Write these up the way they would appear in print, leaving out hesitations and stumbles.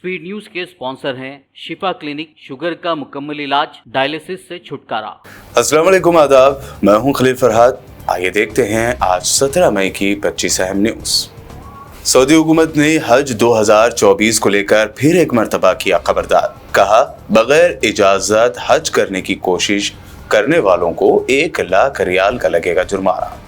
Speed news के sponsor हैं शिफा clinic, sugar का मुकम्मल इलाज, डायलिसिस से छुटकारा। अस्सलाम वालेकुम, आदाब। मैं हूं खलील फरहाद। आइए देखते हैं आज 17 मई की 25 अहम न्यूज। सऊदी हुकूमत ने हज 2024 को लेकर फिर एक मरतबा किया खबरदार। कहा, बगैर इजाजत हज करने की कोशिश करने वालों को 1 लाख रियाल का लगेगा जुर्माना।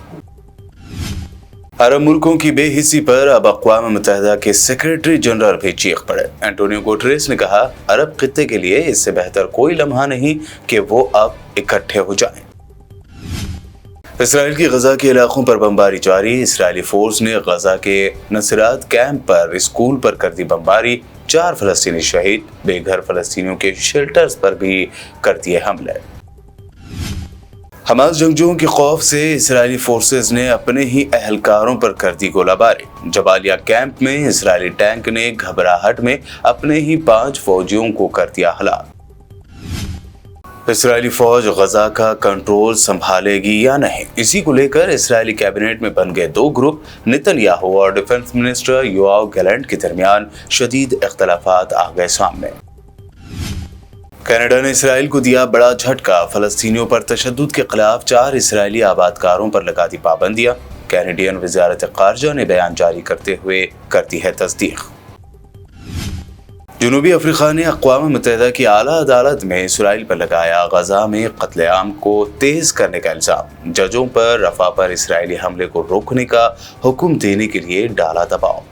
अरब मुल्कों की बेहिस्सी पर अब अक़वाम मुत्तहिदा के सेक्रेटरी जनरल भी चीख पड़े। एंटोनियो गुटेरेस ने कहा, अरब खित्ते के लिए इससे बेहतर कोई लम्हा नहीं कि वो अब इकट्ठे हो जाएं। इसराइल की गजा के इलाकों पर बमबारी जारी। इसराइली फोर्स ने गजा के नसरात कैंप पर स्कूल पर कर दी बमबारी। 4 फलस्तीनी शहीद। बेघर फलस्तीनियों के शेल्टर्स पर भी कर दिए हमले। हमास जंगजुओं के खौफ से इसराइली फोर्सेस ने अपने ही अहलकारों पर कर दी गोलाबारी। जबालिया कैंप में इसराइली टैंक ने घबराहट में अपने ही 5 फौजियों को कर दिया हलाक। इसराइली फौज गजा का कंट्रोल संभालेगी या नहीं, इसी को लेकर इसराइली कैबिनेट में बन गए 2 ग्रुप। नेतन्याहू और डिफेंस मिनिस्टर योआव गैलेंट के दरमियान शदीद इख्तलाफात आ गए सामने। कनाडा ने इसराइल को दिया बड़ा झटका। फलस्तीनियों पर तशद्दुद के खिलाफ 4 इसराइली आबादकारों पर लगा दी पाबंदियां। कैनेडियन वज़ारत ख़ारजा ने बयान जारी करते हुए कर दी है तस्दीक। जनूबी अफ्रीका ने अक़वाम मुत्तहिदा की आला अदालत में इसराइल पर लगाया गजा में कत्लेआम को तेज करने का इल्ज़ाम। जजों पर रफ़ा पर इसराइली हमले को रोकने का हुक्म देने के लिए डाला दबाव।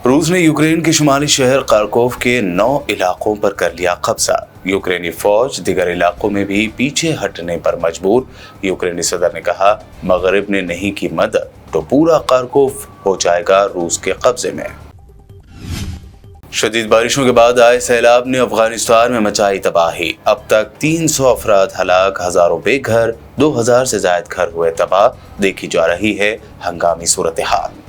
रूस ने यूक्रेन के शुमाली शहर खार्कोव के 9 इलाकों पर कर लिया कब्जा। यूक्रेनी फौज दीगर इलाकों में भी पीछे हटने पर मजबूर। यूक्रेनी सदर ने कहा, मगरिब ने नहीं की मदद तो पूरा खार्कोव हो जाएगा रूस के कब्जे में। शदीद बारिशों के बाद आए सैलाब ने अफगानिस्तान में मचाई तबाही। अब तक 300 अफराद हलाक, हजारों बेघर, 2000 से ज्यादा घर हुए तबाह। देखी जा रही है हंगामी सूरत हाल।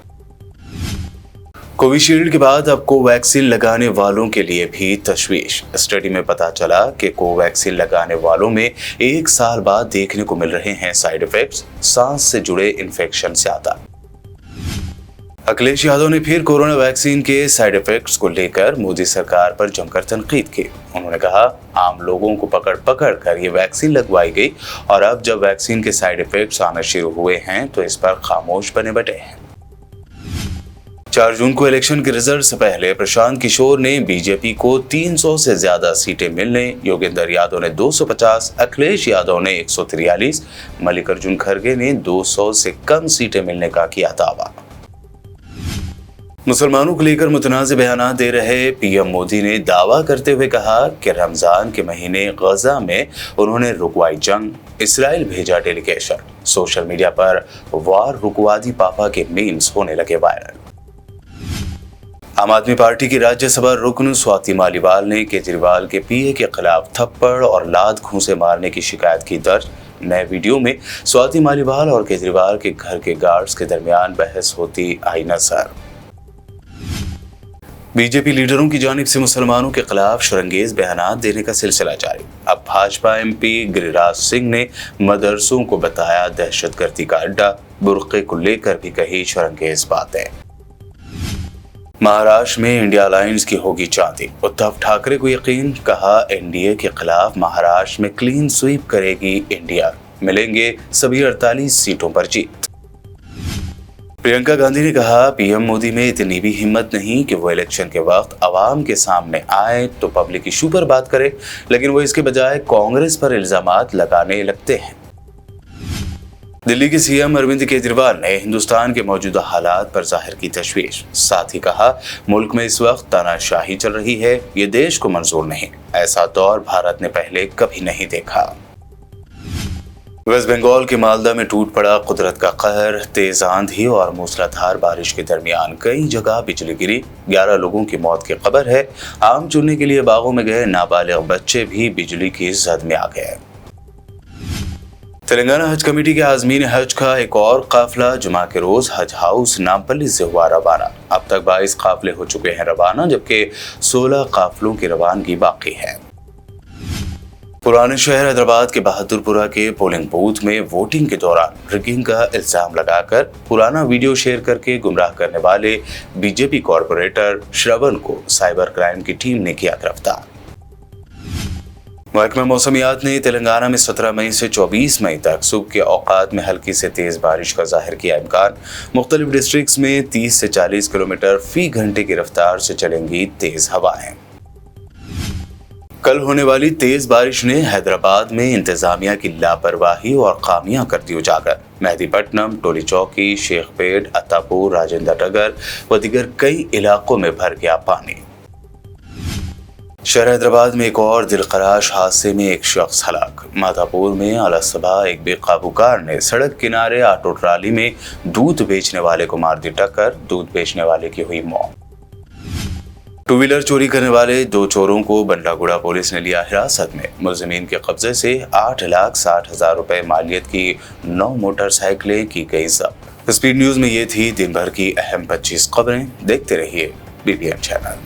कोविशील्ड के बाद अब कोवैक्सीन लगाने वालों के लिए भी तशवीश। स्टडी में पता चला कि कोवैक्सीन लगाने वालों में 1 साल बाद देखने को मिल रहे हैं साइड इफेक्ट्स, सांस से जुड़े इन्फेक्शन ज्यादा। अखिलेश यादव ने फिर कोरोना वैक्सीन के साइड इफेक्ट्स को लेकर मोदी सरकार पर जमकर तनकीद की। उन्होंने कहा, आम लोगों को पकड़ पकड़ कर ये वैक्सीन लगवाई गई और अब जब वैक्सीन के साइड इफेक्ट्स आना शुरू हुए हैं तो इस पर खामोश बने बैठे हैं। 4 जून को इलेक्शन के रिजल्ट से पहले प्रशांत किशोर ने बीजेपी को 300 से ज्यादा सीटें मिलने, योगेंद्र यादव ने 250, अखिलेश यादव ने 143, मल्लिकार्जुन खड़गे ने 200 से कम सीटें मिलने का किया दावा। मुसलमानों को लेकर मुतनाज़ बयान दे रहे पीएम मोदी ने दावा करते हुए कहा कि रमजान के महीने गजा में उन्होंने रुकवाई जंग, इसराइल भेजा डेलीगेशन। सोशल मीडिया पर वार रुकवा दी पापा के मीम्स होने लगे वायरल। आम आदमी पार्टी की राज्यसभा रुकन स्वाति मालीवाल ने केजरीवाल के पीए के खिलाफ थप्पड़ और लात घूंसे मारने की शिकायत की दर्ज। नए वीडियो में स्वाति मालीवाल और केजरीवाल के घर के गार्ड्स के दरमियान बहस होती आई नजर। बीजेपी लीडरों की जानिब से मुसलमानों के खिलाफ शरंगेज बयान देने का सिलसिला जारी। अब भाजपा एमपी गिरिराज सिंह ने मदरसों को बताया दहशतगर्दी का अड्डा। बुर्के को लेकर भी कही शरंगेज बातें। महाराष्ट्र में इंडिया अलायंस की होगी चांदी। उद्धव ठाकरे को यकीन, कहा एनडीए के खिलाफ महाराष्ट्र में क्लीन स्वीप करेगी इंडिया, मिलेंगे सभी 48 सीटों पर जीत। प्रियंका गांधी ने कहा, पीएम मोदी में इतनी भी हिम्मत नहीं कि वो इलेक्शन के वक्त आवाम के सामने आए तो पब्लिक इशू पर बात करे, लेकिन वो इसके बजाय कांग्रेस पर इल्जामात लगाने लगते हैं। दिल्ली के सीएम अरविंद केजरीवाल ने हिंदुस्तान के मौजूदा हालात पर जाहिर की तशवीश। साथ ही कहा, मुल्क में इस वक्त तानाशाही चल रही है, ये देश को मंजूर नहीं। ऐसा दौर भारत ने पहले कभी नहीं देखा। वेस्ट बंगाल के मालदा में टूट पड़ा कुदरत का कहर। तेज आंधी और मूसलाधार बारिश के दरमियान कई जगह बिजली गिरी। 11 लोगों की मौत की खबर है। आम चुनने के लिए बागों में गए नाबालिग बच्चे भी बिजली की जद में आ गए। तेलंगाना हज कमेटी के आज़मीन हज का एक और काफिला जुमा के रोज हज हाउस नामपल्ली से हुआ रवाना। अब तक 22 काफिले हो चुके हैं रवाना, जबकि 16 काफिलों की रवानगी बाकी है। पुराने शहर हैदराबाद के बहादुरपुरा के पोलिंग बूथ में वोटिंग के दौरान रिगिंग का इल्जाम लगाकर पुराना वीडियो शेयर करके गुमराह करने वाले बीजेपी कॉर्पोरेटर श्रवण को साइबर क्राइम की टीम ने किया गिरफ्तार। महकमा मौसमियात ने तेलंगाना में 17 मई से 24 मई तक सुबह के औकात में हल्की से तेज बारिश का जाहिर किया इम्कान। मुख्तलिफ डिस्ट्रिक्ट्स में 30 से 40 किलोमीटर फी घंटे की रफ्तार से चलेंगी तेज हवाएं। कल होने वाली तेज बारिश ने हैदराबाद में इंतजामिया की लापरवाही और खामियां कर दी उजागर। मेहदीपट्टनम, टोली चौकी, शेखपेट, अत्तापुर, राजेंद्र नगर व दीगर कई इलाकों में भर गया पानी। शहर हैदराबाद में एक और दिलखराश हादसे में एक शख्स हलाक। माधापुर में अलसबा एक बेकाबू कार ने सड़क किनारे ऑटो ट्राली में दूध बेचने वाले को मार दी टक्कर, दूध बेचने वाले की हुई मौत। टू व्हीलर चोरी करने वाले 2 चोरों को बंडागुड़ा पुलिस ने लिया हिरासत में। मुलजिमीन के कब्जे से 8,60,000 रुपए मालियत की 9 मोटरसाइकिलें की गई जब्त। स्पीड न्यूज में ये थी दिन भर की अहम 25 खबरें। देखते रहिए BPM चैनल।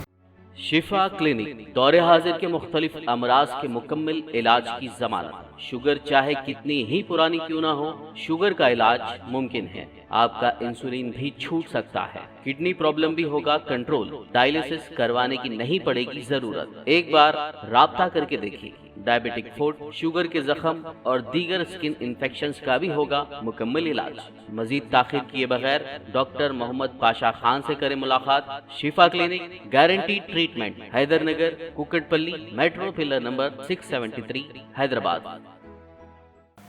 शिफा क्लिनिक दौरे हाजिर के मुख्तलिफ अमराज के मुकम्मल इलाज की जमानत। शुगर चाहे कितनी ही पुरानी क्यों ना हो, शुगर का इलाज मुमकिन है। आपका इंसुलिन भी छूट सकता है, किडनी प्रॉब्लम भी होगा कंट्रोल, डायलिसिस करवाने की नहीं पड़ेगी जरूरत। एक बार राब्ता करके देखिए। डायबिटिक फूड, शुगर के जख्म और दीगर स्किन इन्फेक्शंस का भी होगा मुकम्मल इलाज। मजीद ताखिर किए बगैर डॉक्टर मोहम्मद पाशा खान से करें मुलाकात। Shifa clinic, guaranteed treatment, Haidernagar, Kukatpally, metro pillar number 673, Hyderabad.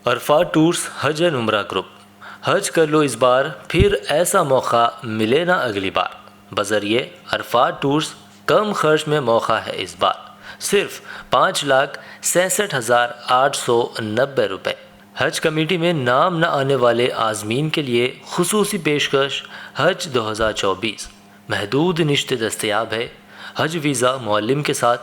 Arfa tours हज एंड उम्रा ग्रुप। हज कर लो इस बार, फिर ऐसा मौका मिले ना अगली बार। बजरिए अरफा टूर्स कम खर्च में मौका है इस बार, सिर्फ 5,66,890 रुपये। हज कमेटी में नाम न आने वाले आज़मीन के लिए खुसूसी पेशकश हज 2024 महदूद निश्ते दस्तयाब है। हज वीज़ा मुअल्लिम के साथ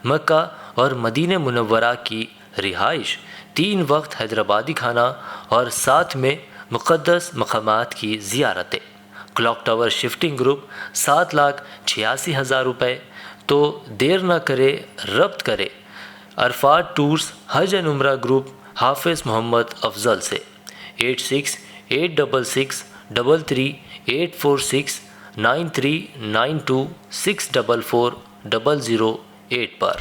मक्का और मदीने मुनव्वरा की रिहाइश, 3 वक्त हैदराबादी खाना और साथ में मुक़द्दस मक़ामात की ज़ियारतें। क्लॉक टावर शिफ्टिंग ग्रुप 7,86,000 रुपये। तो देर न करे, रब्त करे अरफात टूर्स हज एंड उम्रा ग्रुप हाफिज़ मोहम्मद अफजल से 86-866-33-846-9392-644-008 पर।